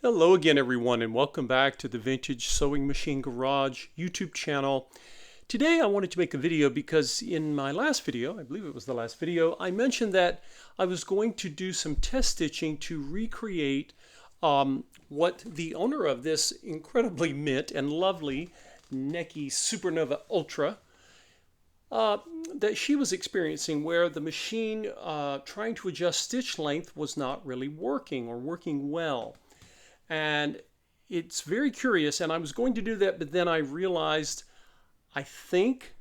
Hello again, everyone, and welcome back to the Vintage Sewing Machine Garage YouTube channel. Today I wanted to make a video because in my last video, I believe it was the last video, I mentioned that I was going to do some test stitching to recreate what the owner of this incredibly mint and lovely Necchi Supernova Ultra that she was experiencing, where the machine trying to adjust stitch length was not really working or working well. And it's very curious, and I was going to do that, but then I realized I think,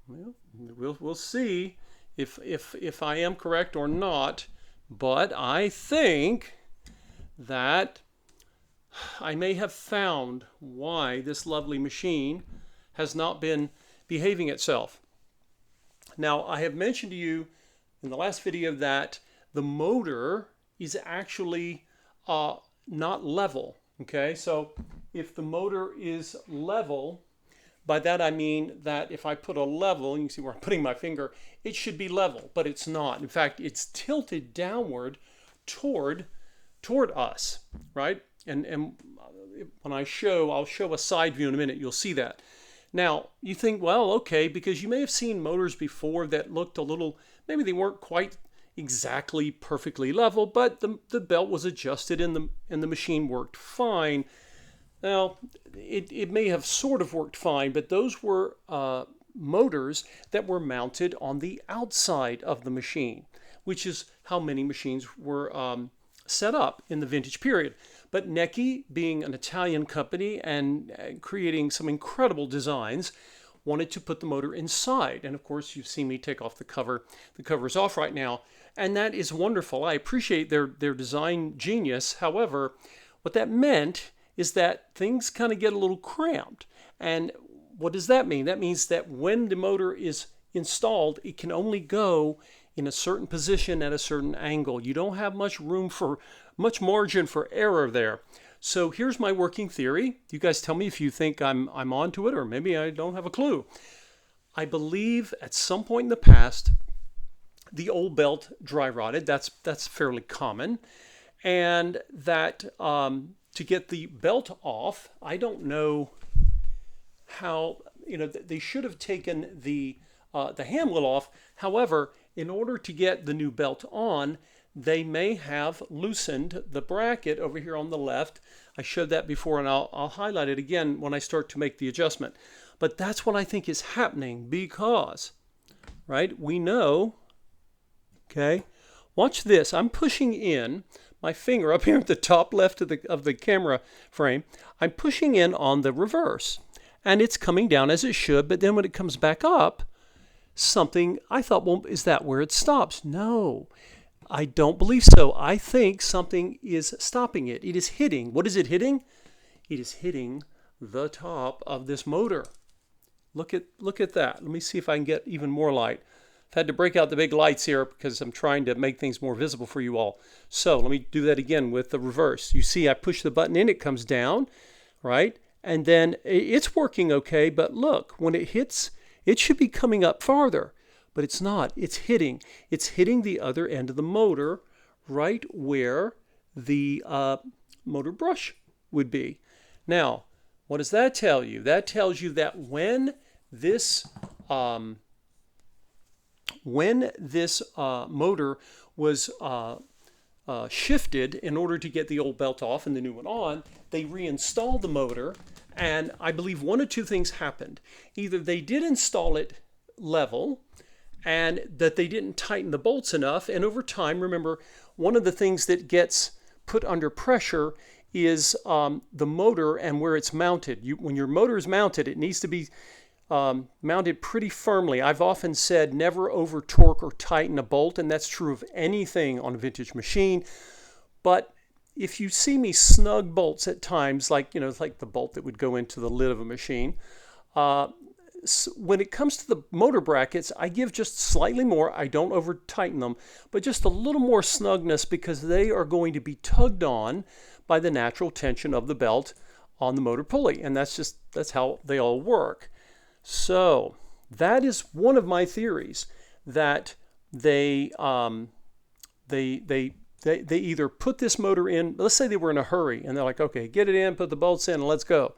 well, we'll see if I am correct or not, but I think that I may have found why this lovely machine has not been behaving itself. Now, I have mentioned to you in the last video that the motor is actually not level. Okay, so if the motor is level, by that I mean that if I put a level, you can see where I'm putting my finger, it should be level, but it's not. In fact, it's tilted downward toward us, right? And when I'll show a side view in a minute, you'll see that. Now, you think, well, okay, because you may have seen motors before that looked a little, maybe they weren't quite exactly perfectly level, but the belt was adjusted and the machine worked fine. Now, it may have sort of worked fine, but those were motors that were mounted on the outside of the machine, which is how many machines were set up in the vintage period. But Necchi, being an Italian company and creating some incredible designs, wanted to put the motor inside. And of course, you've seen me take off the cover. The cover is off right now. And that is wonderful. I appreciate their design genius. However, what that meant is that things kind of get a little cramped. And what does that mean? That means that when the motor is installed, it can only go in a certain position at a certain angle. You don't have much margin for error there. So here's my working theory. You guys tell me if you think I'm onto it, or maybe I don't have a clue. I believe at some point in the past, the old belt dry rotted. That's fairly common. And that to get the belt off, I don't know how, they should have taken the handle off. However, in order to get the new belt on, they may have loosened the bracket over here on the left. I showed that before, and I'll highlight it again when I start to make the adjustment. But that's what I think is happening because, right, we know, okay, watch this. I'm pushing in my finger up here at the top left of the camera frame. I'm pushing in on the reverse, and it's coming down as it should, but then when it comes back up, something, I thought, well, is that where it stops? No, I don't believe so. I think something is stopping it. It is hitting. What is it hitting? It is hitting the top of this motor. Look at that. Let me see if I can get even more light. I've had to break out the big lights here because I'm trying to make things more visible for you all. So let me do that again with the reverse. You see I push the button in, it comes down, right? And then it's working okay, but look, when it hits, it should be coming up farther, but it's not. It's hitting the other end of the motor right where the motor brush would be. Now, what does that tell you? That tells you that when this motor was shifted in order to get the old belt off and the new one on, they reinstalled the motor, and I believe one of two things happened. Either they did install it level and that they didn't tighten the bolts enough, and over time, remember, one of the things that gets put under pressure is the motor and where it's mounted. When your motor is mounted, it needs to be mounted pretty firmly. I've often said never over torque or tighten a bolt, and that's true of anything on a vintage machine. But if you see me snug bolts at times, like like the bolt that would go into the lid of a machine, when it comes to the motor brackets, I give just slightly more. I don't over tighten them, but just a little more snugness because they are going to be tugged on by the natural tension of the belt on the motor pulley, and that's how they all work. So that is one of my theories, that they They either put this motor in, let's say they were in a hurry, and they're like, okay, get it in, put the bolts in, and let's go.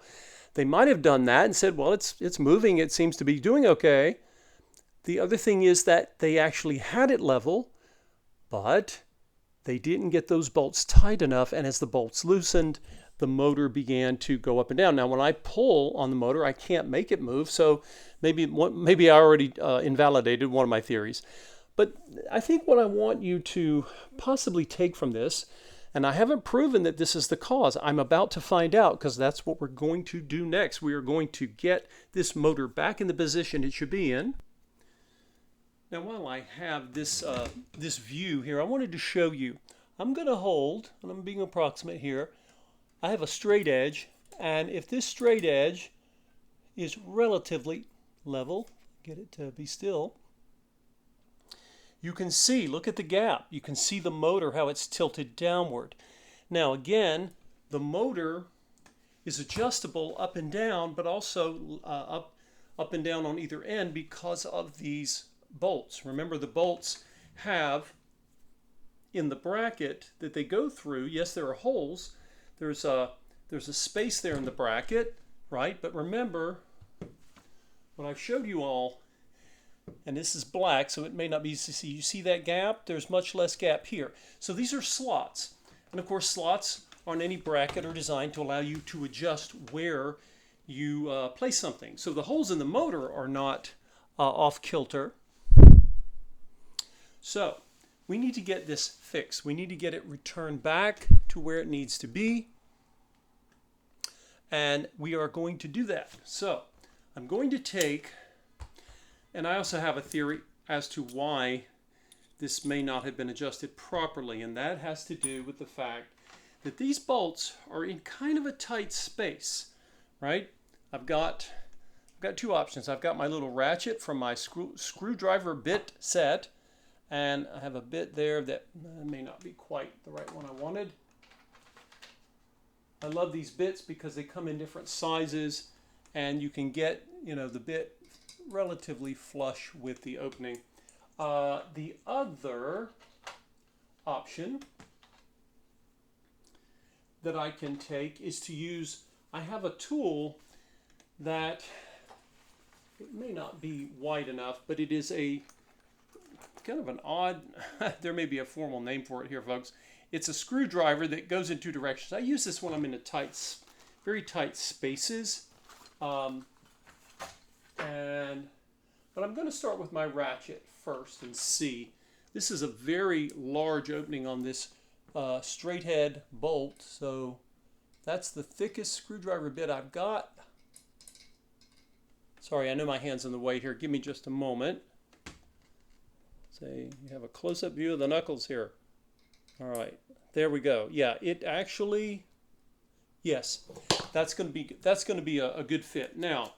They might have done that and said, well, it's moving, it seems to be doing okay. The other thing is that they actually had it level, but they didn't get those bolts tight enough, and as the bolts loosened, the motor began to go up and down. Now, when I pull on the motor, I can't make it move, so maybe I already invalidated one of my theories. But I think what I want you to possibly take from this, and I haven't proven that this is the cause. I'm about to find out, because that's what we're going to do next. We are going to get this motor back in the position it should be in. Now, while I have this view here, I wanted to show you. I'm going to hold, and I'm being approximate here. I have a straight edge, and if this straight edge is relatively level, get it to be still, you can see, look at the gap. You can see the motor, how it's tilted downward. Now again, the motor is adjustable up and down, but also up and down on either end because of these bolts. Remember, the bolts have in the bracket that they go through, yes, there are holes. There's a space there in the bracket, right? But remember, what I've showed you all, and this is black, so it may not be easy to see. You see that gap? There's much less gap here. So these are slots. And of course, slots on any bracket are designed to allow you to adjust where you place something. So the holes in the motor are not off kilter. So we need to get this fixed. We need to get it returned back to where it needs to be. And we are going to do that. So I'm going to take, and I also have a theory as to why this may not have been adjusted properly, and that has to do with the fact that these bolts are in kind of a tight space, right? I've got two options. I've got my little ratchet from my screwdriver bit set, and I have a bit there that may not be quite the right one I wanted. I love these bits because they come in different sizes, and you can get, the bit relatively flush with the opening. The other option that I can take is to use, I have a tool that it may not be wide enough, but it is a kind of an odd, there may be a formal name for it here, folks. It's a screwdriver that goes in two directions. I use this when I'm in very tight spaces. But I'm going to start with my ratchet first and see. This is a very large opening on this straight head bolt, so that's the thickest screwdriver bit I've got. Sorry, I know my hand's in the way here. Give me just a moment. Say you have a close-up view of the knuckles here. All right, there we go. Yeah, it actually, yes, that's going to be a good fit. Now,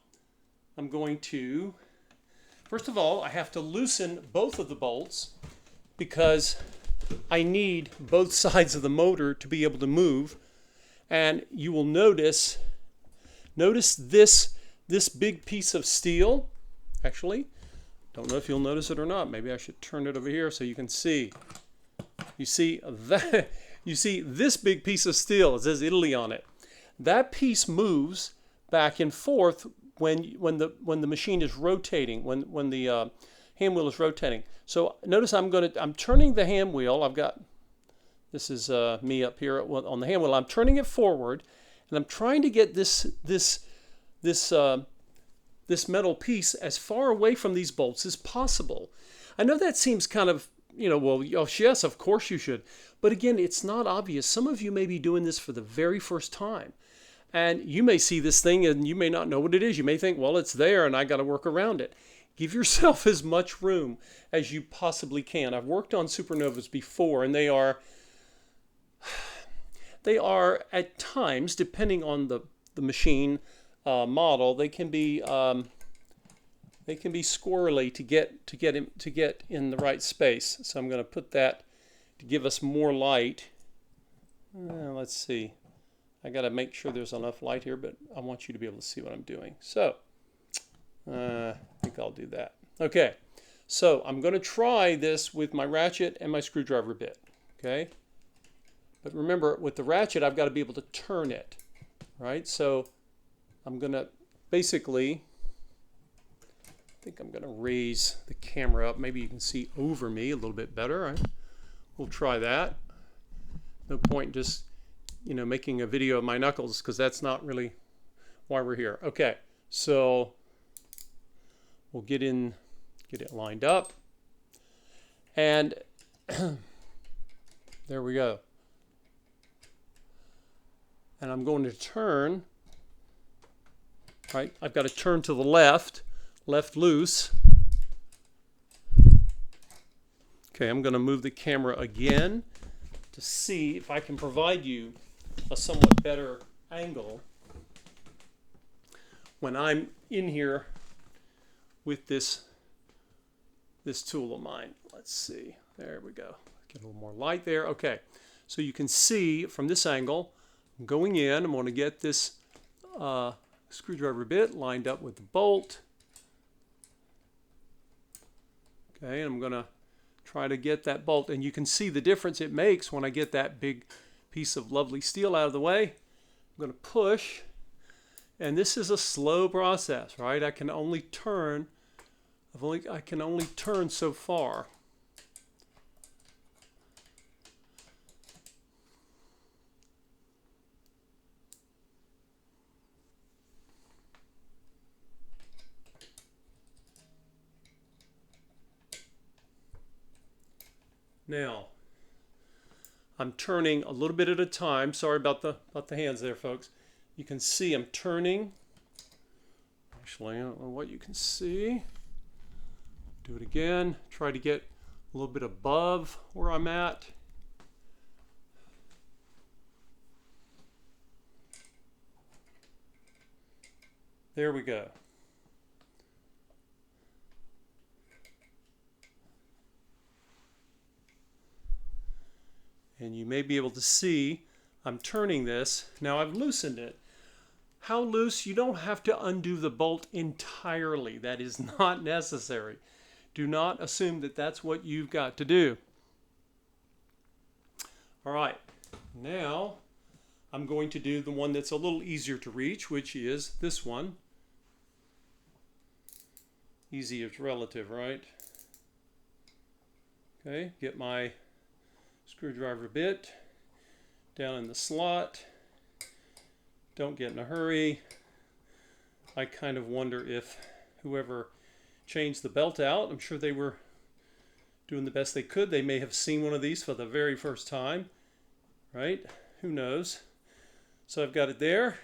I'm going to, first of all, I have to loosen both of the bolts because I need both sides of the motor to be able to move. And you will notice this big piece of steel. Actually, don't know if you'll notice it or not. Maybe I should turn it over here so you can see. You see that? You see this big piece of steel. It says Italy on it. That piece moves back and forth when the machine is rotating, when the hand wheel is rotating. So notice I'm turning the hand wheel. This is me up here on the hand wheel. I'm turning it forward, and I'm trying to get this metal piece as far away from these bolts as possible. I know that seems kind of, well, yes, of course you should. But again, it's not obvious. Some of you may be doing this for the very first time. And you may see this thing and you may not know what it is. You may think, well, it's there and I got to work around it. Give yourself as much room as you possibly can. I've worked on Supernovas before, and they are at times, depending on the machine model, they can be squirrely to get in the right space. So I'm going to put that to give us more light. Let's see. I got to make sure there's enough light here, but I want you to be able to see what I'm doing. So I think I'll do that. Okay. So I'm going to try this with my ratchet and my screwdriver bit. Okay. But remember, with the ratchet, I've got to be able to turn it, right? So I'm going to basically, I think I'm going to raise the camera up. Maybe you can see over me a little bit better. Right? We'll try that. No point just, making a video of my knuckles, because that's not really why we're here. Okay, so we'll get it lined up. And there we go. And I'm going to turn, right? I've got to turn to the left loose. Okay, I'm going to move the camera again to see if I can provide you a somewhat better angle when I'm in here with this tool of mine. Let's see. There we go. Get a little more light there. Okay, so you can see from this angle, I'm going in. I'm going to get this screwdriver bit lined up with the bolt. Okay, and I'm going to try to get that bolt, and you can see the difference it makes when I get that big piece of lovely steel out of the way. I'm going to push, and this is a slow process, right? I can only turn so far. Now, I'm turning a little bit at a time. Sorry about the hands there, folks. You can see I'm turning. Actually, I don't know what you can see. Do it again. Try to get a little bit above where I'm at. There we go. And you may be able to see I'm turning this. Now I've loosened it. How loose? You don't have to undo the bolt entirely. That is not necessary. Do not assume that that's what you've got to do. All right, now I'm going to do the one that's a little easier to reach, which is this one. Easy is relative, right? Okay, get my screwdriver bit down in the slot. Don't get in a hurry. I kind of wonder if whoever changed the belt out, I'm sure they were doing the best they could. They may have seen one of these for the very first time, right? Who knows? So I've got it there.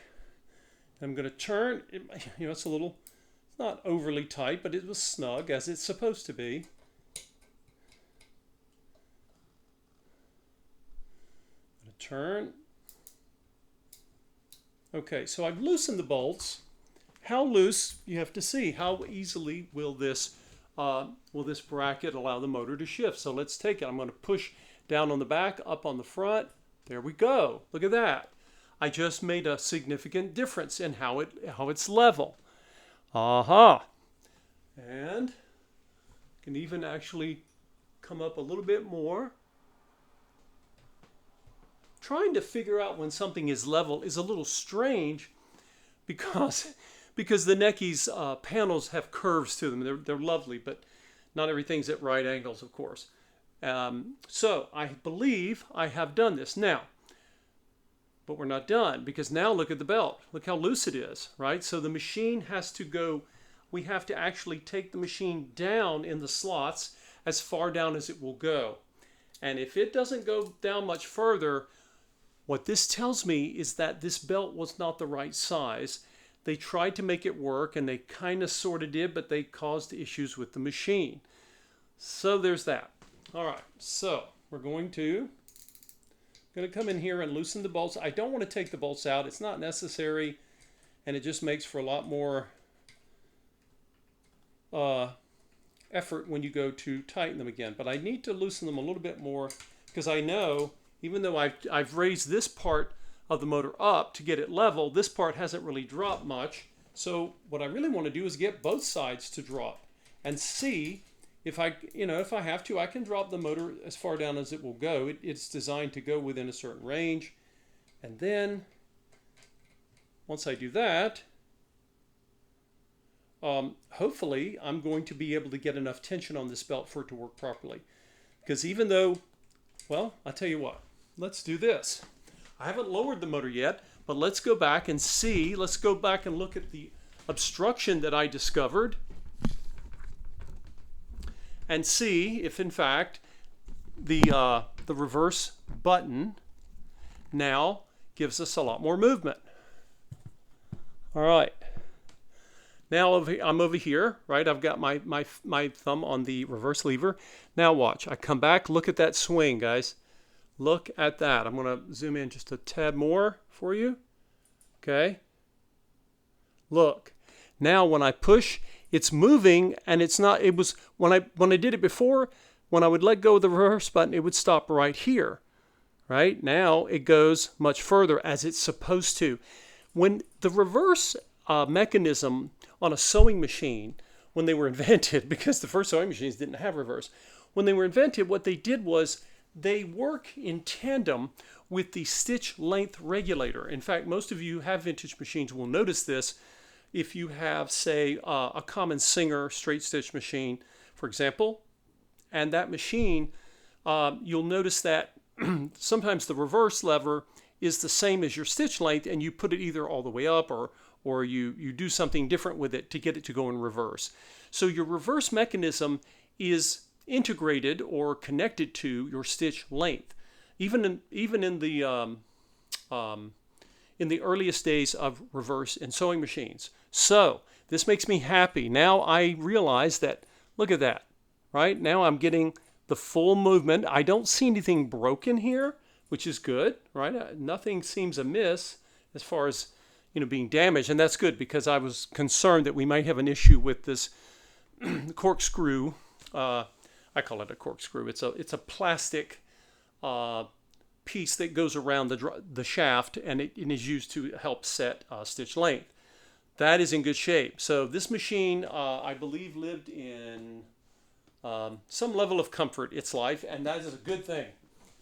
I'm going to turn. It's a little, it's not overly tight, but it was snug as it's supposed to be. Turn. Okay, so I've loosened the bolts. How loose, you have to see. How easily will this bracket allow the motor to shift? So let's take it. I'm going to push down on the back, up on the front. There we go. Look at that. I just made a significant difference in how it's level. Aha. And I can even actually come up a little bit more. Trying to figure out when something is level is a little strange because the Necchi's panels have curves to them. They're lovely, but not everything's at right angles, of course. So I believe I have done this now, but we're not done, because now look at the belt. Look how loose it is, right? So the machine has to go, we have to actually take the machine down in the slots as far down as it will go. And if it doesn't go down much further, what this tells me is that this belt was not the right size. They tried to make it work, and they kind of sort of did, but they caused issues with the machine. So there's that. All right, so we're going to come in here and loosen the bolts. I don't want to take the bolts out. It's not necessary, and it just makes for a lot more effort when you go to tighten them again. But I need to loosen them a little bit more, because I know, even though I've raised this part of the motor up to get it level, this part hasn't really dropped much. So what I really want to do is get both sides to drop and see if I, if I have to, I can drop the motor as far down as it will go. It's designed to go within a certain range. And then once I do that, hopefully I'm going to be able to get enough tension on this belt for it to work properly. Because even though, well, I'll tell you what, let's do this. I haven't lowered the motor yet, but let's go back and see. Let's go back and look at the obstruction that I discovered and see if in fact the reverse button now gives us a lot more movement. All right. Now I'm over here, right? I've got my thumb on the reverse lever. Now watch. I come back. Look at that swing, guys. Look at that. I'm going to zoom in just a tad more for you. Okay. Look. Now when I push, it's moving, and it's not. It was when I did it before. When I would let go of the reverse button, it would stop right here. Right? Now it goes much further, as it's supposed to. When the reverse mechanism on a sewing machine, when they were invented, because the first sewing machines didn't have reverse, when they were invented, what they did was they work in tandem with the stitch length regulator. In fact, most of you who have vintage machines will notice this. If you have, say, a common Singer straight stitch machine, for example, and that machine, you'll notice that sometimes the reverse lever is the same as your stitch length, and you put it either all the way up or you do something different with it to get it to go in reverse. So your reverse mechanism is integrated or connected to your stitch length. Even in the earliest days of reverse in sewing machines. So this makes me happy. Now I realize that, look at that, right? Now I'm getting the full movement. I don't see anything broken here, which is good, right? Nothing seems amiss as far as, being damaged, and that's good, because I was concerned that we might have an issue with this corkscrew. I call it a corkscrew. It's a plastic piece that goes around the shaft, and it is used to help set stitch length. That is in good shape. So this machine, I believe, lived in some level of comfort its life, and that is a good thing.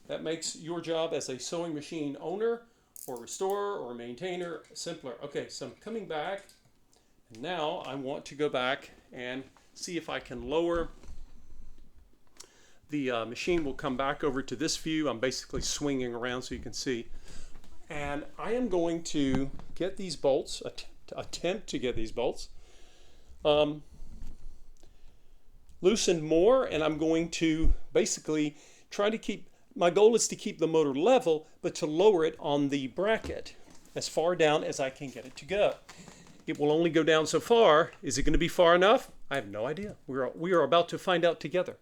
That makes your job as a sewing machine owner or restorer or maintainer simpler. Okay, so I'm coming back, and now I want to go back and see if I can lower the machine. Will come back over to this view. I'm basically swinging around so you can see. And I am going to get these bolts, attempt to get these bolts loosened more, and I'm going to basically try to keep, my goal is to keep the motor level, but to lower it on the bracket as far down as I can get it to go. It will only go down so far. Is it going to be far enough? I have no idea. We are about to find out together.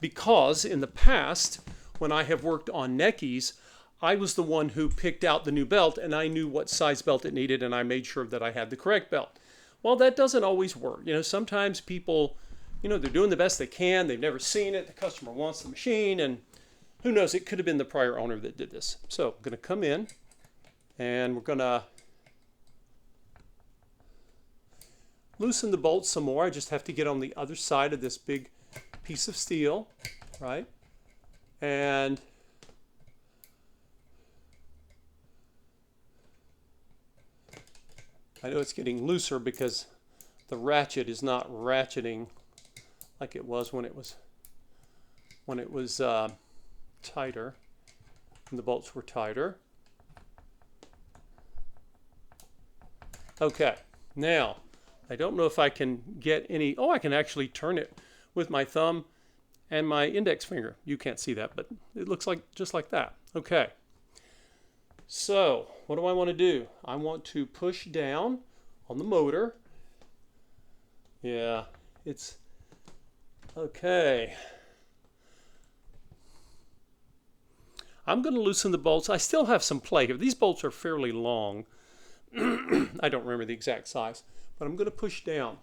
Because in the past, when I have worked on Necchis, I was the one who picked out the new belt, and I knew what size belt it needed, and I made sure that I had the correct belt. Well, that doesn't always work. Sometimes people, they're doing the best they can. They've never seen it. The customer wants the machine, and who knows, it could have been the prior owner that did this. So I'm going to come in, and we're going to loosen the bolts some more. I just have to get on the other side of this big piece of steel, right? And I know it's getting looser because the ratchet is not ratcheting like it was when it was tighter, and the bolts were tighter. Okay, now I don't know if I can get any. Oh, I can actually turn it with my thumb and my index finger. You can't see that, but it looks like just like that. Okay. So what do I want to do? I want to push down on the motor. Yeah, it's okay. I'm going to loosen the bolts. I still have some play here. These bolts are fairly long. I don't remember the exact size, but I'm going to push down.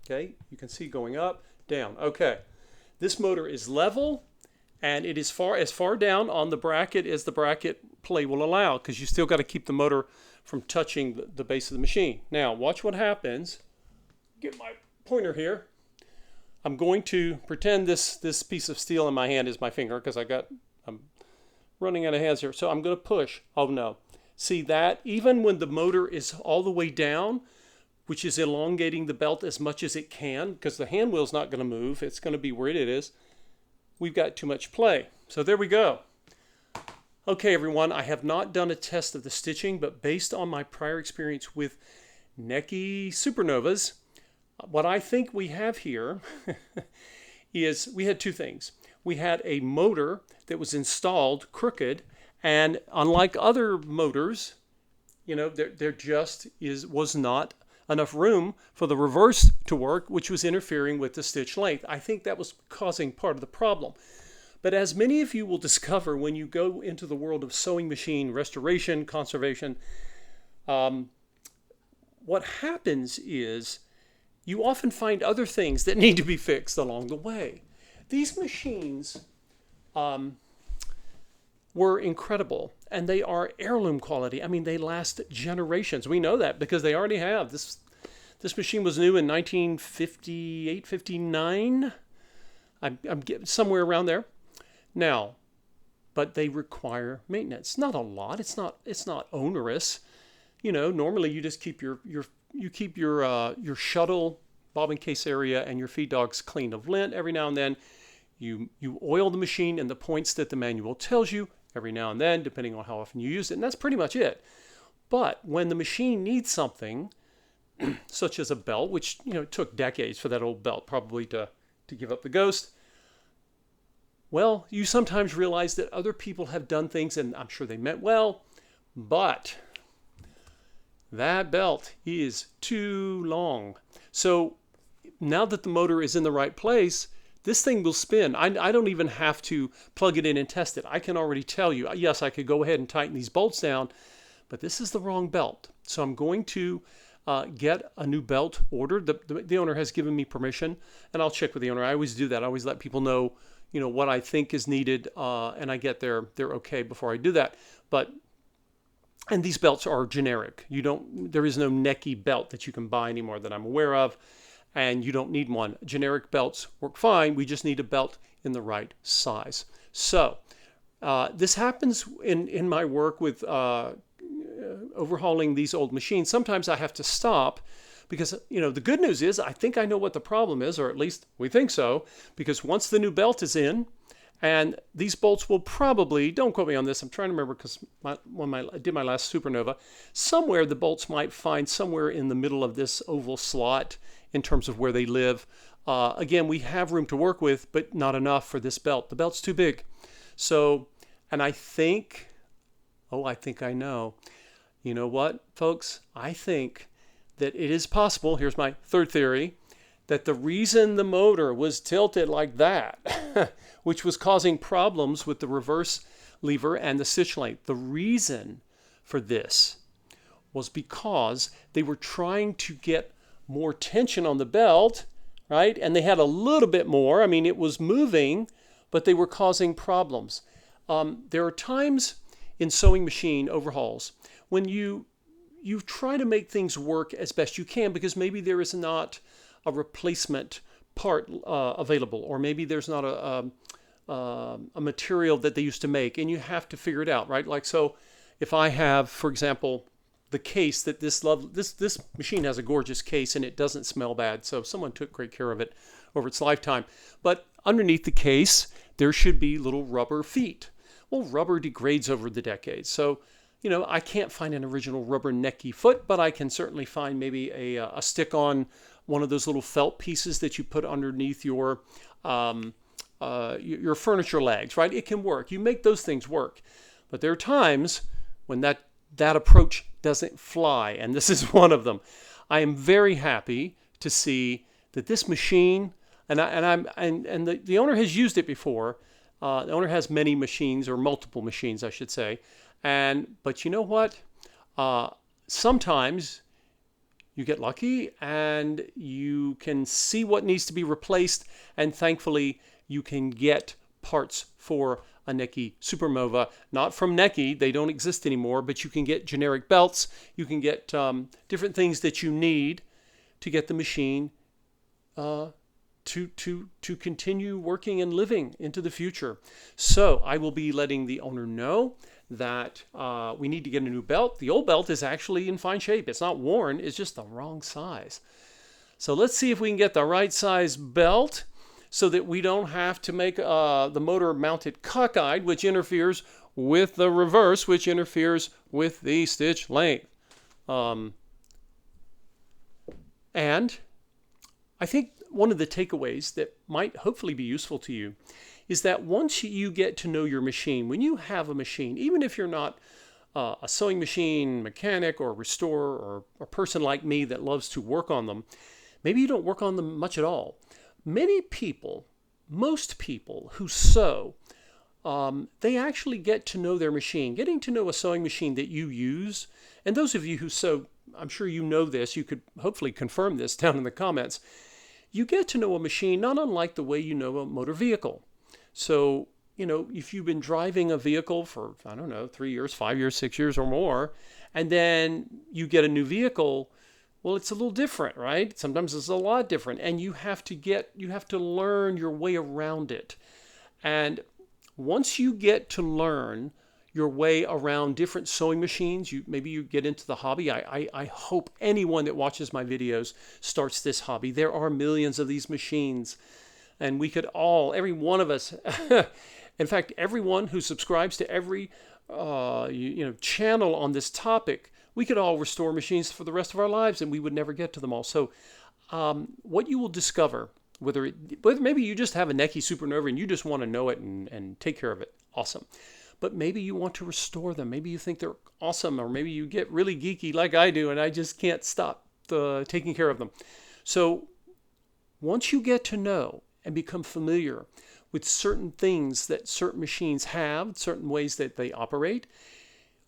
Okay, you can see going up, down. Okay, this motor is level, and it is as far down on the bracket as the bracket play will allow, because you still got to keep the motor from touching the base of the machine. Now, watch what happens. Get my pointer here. I'm going to pretend this piece of steel in my hand is my finger because I'm running out of hands here. So I'm going to push. Oh no. See that? Even when the motor is all the way down, which is elongating the belt as much as it can, because the hand wheel's not going to move. It's going to be where it is. We've got too much play. So there we go. Okay, everyone, I have not done a test of the stitching, but based on my prior experience with Necchi Supernovas, what I think we have here is we had two things. We had a motor that was installed crooked, and unlike other motors, you know, there just was not enough room for the reverse to work, which was interfering with the stitch length. I think that was causing part of the problem. But as many of you will discover when you go into the world of sewing machine restoration, conservation, what happens is you often find other things that need to be fixed along the way. These machines were incredible, and they are heirloom quality. I mean, they last generations. We know that because they already have. This machine was new in 1958, 59. I'm getting somewhere around there. Now, but they require maintenance. Not a lot. It's not onerous. You know, normally you just keep your shuttle bobbin case area and your feed dogs clean of lint every now and then. You oil the machine in the points that the manual tells you every now and then, depending on how often you use it, and that's pretty much it. But when the machine needs something, such as a belt, which, you know, took decades for that old belt probably to give up the ghost, well, you sometimes realize that other people have done things, and I'm sure they meant well, but that belt is too long. So now that the motor is in the right place, this thing will spin. I don't even have to plug it in and test it. I can already tell you, yes, I could go ahead and tighten these bolts down, but this is the wrong belt. So I'm going to get a new belt ordered. The owner has given me permission, and I'll check with the owner. I always do that. I always let people know, you know, what I think is needed, and I get they're okay before I do that. And these belts are generic. There is no Necchi belt that you can buy anymore that I'm aware of, and you don't need one. Generic belts work fine. We just need a belt in the right size. So this happens in my work with overhauling these old machines. Sometimes I have to stop because, you know, the good news is I think I know what the problem is, or at least we think so, because once the new belt is in, and these bolts will probably, don't quote me on this, I'm trying to remember because when I did my last Supernova, somewhere the bolts might find somewhere in the middle of this oval slot in terms of where they live. Again, we have room to work with, but not enough for this belt. The belt's too big. So, and I think I know. You know what, folks? I think that it is possible, here's my third theory, that the reason the motor was tilted like that, which was causing problems with the reverse lever and the stitch length, the reason for this was because they were trying to get more tension on the belt, right? And they had a little bit more. I mean, it was moving, but they were causing problems. There are times in sewing machine overhauls when you try to make things work as best you can because maybe there is not a replacement part available, or maybe there's not a material that they used to make, and you have to figure it out, right? Like, so if I have, for example, the case that this machine has a gorgeous case and it doesn't smell bad, so someone took great care of it over its lifetime. But underneath the case, there should be little rubber feet. Well, rubber degrades over the decades, so you know, I can't find an original rubber Necchi foot, but I can certainly find maybe a stick-on one of those little felt pieces that you put underneath your furniture legs, right? It can work. You make those things work. But there are times when that approach doesn't fly, and this is one of them. I am very happy to see that this machine, and the owner has used it before. The owner has many machines, or multiple machines, I should say. But you know what? Sometimes you get lucky and you can see what needs to be replaced, and thankfully you can get parts for a Necchi Supernova, not from Necchi, they don't exist anymore, but you can get generic belts, you can get different things that you need to get the machine to continue working and living into the future. So I will be letting the owner know that we need to get a new belt. The old belt is actually in fine shape. It's not worn, it's just the wrong size. So let's see if we can get the right size belt so that we don't have to make the motor mounted cockeyed, which interferes with the reverse, which interferes with the stitch length. And I think one of the takeaways that might hopefully be useful to you is that once you get to know your machine, when you have a machine, even if you're not a sewing machine mechanic or restorer or a person like me that loves to work on them, maybe you don't work on them much at all. Many people, most people who sew, they actually get to know their machine. Getting to know a sewing machine that you use, and those of you who sew, I'm sure you know this, you could hopefully confirm this down in the comments. You get to know a machine not unlike the way you know a motor vehicle. So, you know, if you've been driving a vehicle for, I don't know, 3 years, 5 years, 6 years or more, and then you get a new vehicle, well, it's a little different, right? Sometimes it's a lot different, and you have to learn your way around it. And once you get to learn your way around different sewing machines, maybe you get into the hobby. I hope anyone that watches my videos starts this hobby. There are millions of these machines, and we could all, every one of us, in fact, everyone who subscribes to every channel on this topic, we could all restore machines for the rest of our lives, and we would never get to them all. So what you will discover, whether maybe you just have a Necchi Supernova and you just want to know it and take care of it, awesome. But maybe you want to restore them. Maybe you think they're awesome, or maybe you get really geeky like I do and I just can't stop taking care of them. So once you get to know and become familiar with certain things that certain machines have, certain ways that they operate,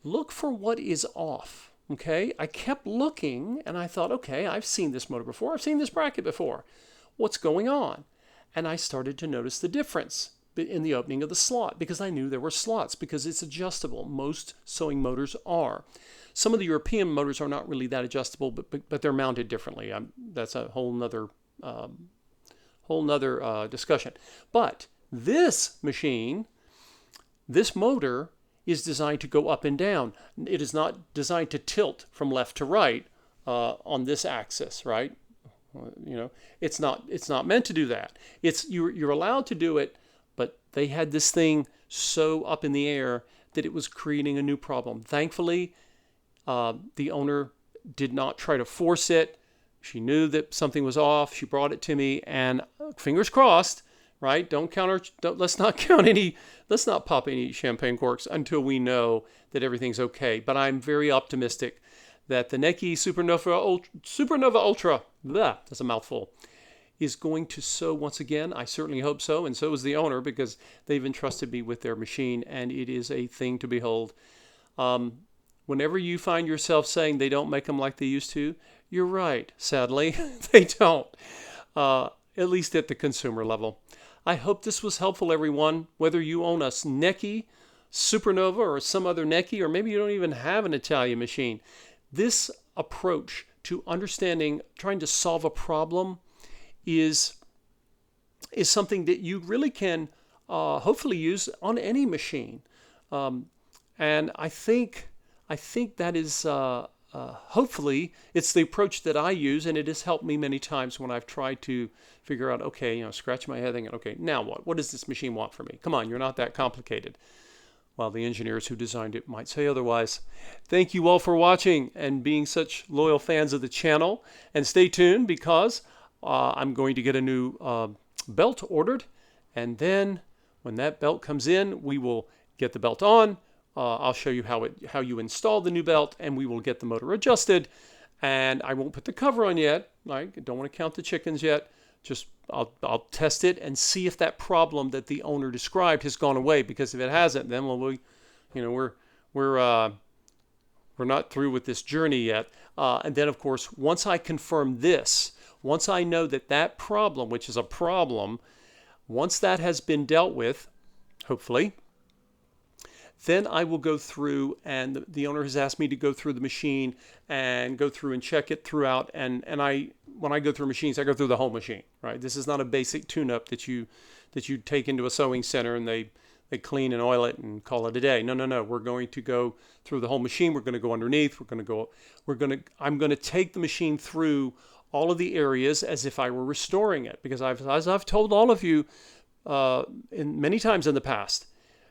look for what is off. Okay, I kept looking and I thought, okay, I've seen this motor before. I've seen this bracket before. What's going on? And I started to notice the difference in the opening of the slot, because I knew there were slots, because it's adjustable. Most sewing motors are. Some of the European motors are not really that adjustable, but they're mounted differently. That's a whole nother discussion. But this machine, this motor, is designed to go up and down. It is not designed to tilt from left to right on this axis, right? You know, it's not meant to do that. You're allowed to do it, but they had this thing so up in the air that it was creating a new problem. Thankfully, the owner did not try to force it. She knew that something was off. She brought it to me, and fingers crossed, right? Let's not pop any champagne corks until we know that everything's okay. But I'm very optimistic that the Necchi Supernova Ultra, that's a mouthful, is going to sew once again. I certainly hope so, and so is the owner, because they've entrusted me with their machine, and it is a thing to behold. Whenever you find yourself saying they don't make them like they used to, you're right, sadly. They don't, at least at the consumer level. I hope this was helpful, everyone, whether you own a Necchi Supernova or some other Necchi, or maybe you don't even have an Italian machine. This approach to understanding, trying to solve a problem, is something that you really can hopefully use on any machine. And I think that is hopefully it's the approach that I use, and it has helped me many times when I've tried to figure out, okay, scratch my head thinking, okay, now what? What does this machine want from me? Come on, you're not that complicated. While the engineers who designed it might say otherwise. Thank you all for watching and being such loyal fans of the channel. And stay tuned, because I'm going to get a new belt ordered. And then when that belt comes in, we will get the belt on. I'll show you how you install the new belt, and we will get the motor adjusted. And I won't put the cover on yet. I don't want to count the chickens yet. Just I'll test it and see if that problem that the owner described has gone away. Because if it hasn't, then we're not through with this journey yet. And then, of course, once I confirm this, once I know that problem, which is a problem, once that has been dealt with, hopefully, then I will go through, and the owner has asked me to go through the machine and go through and check it throughout. And I when I go through machines, I go through the whole machine, right? This is not a basic tune-up that you take into a sewing center and they clean and oil it and call it a day. No, no, no. We're going to go through the whole machine. We're going to go underneath. I'm going to take the machine through all of the areas as if I were restoring it, because as I've told all of you many times in the past,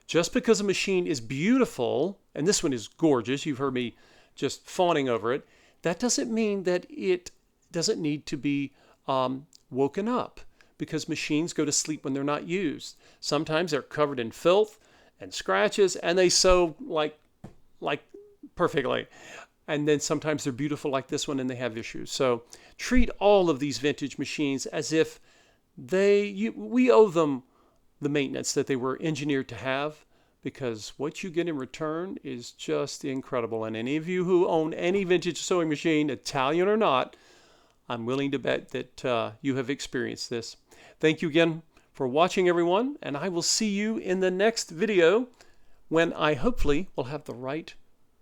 just because a machine is beautiful, and this one is gorgeous, you've heard me just fawning over it, that doesn't mean that it doesn't need to be woken up, because machines go to sleep when they're not used. Sometimes they're covered in filth and scratches, and they sew like perfectly. And then sometimes they're beautiful like this one and they have issues. So treat all of these vintage machines as if we owe them the maintenance that they were engineered to have, because what you get in return is just incredible. And any of you who own any vintage sewing machine, Italian or not, I'm willing to bet that you have experienced this. Thank you again for watching, everyone, and I will see you in the next video when I hopefully will have the right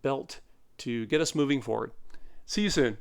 belt to get us moving forward. See you soon.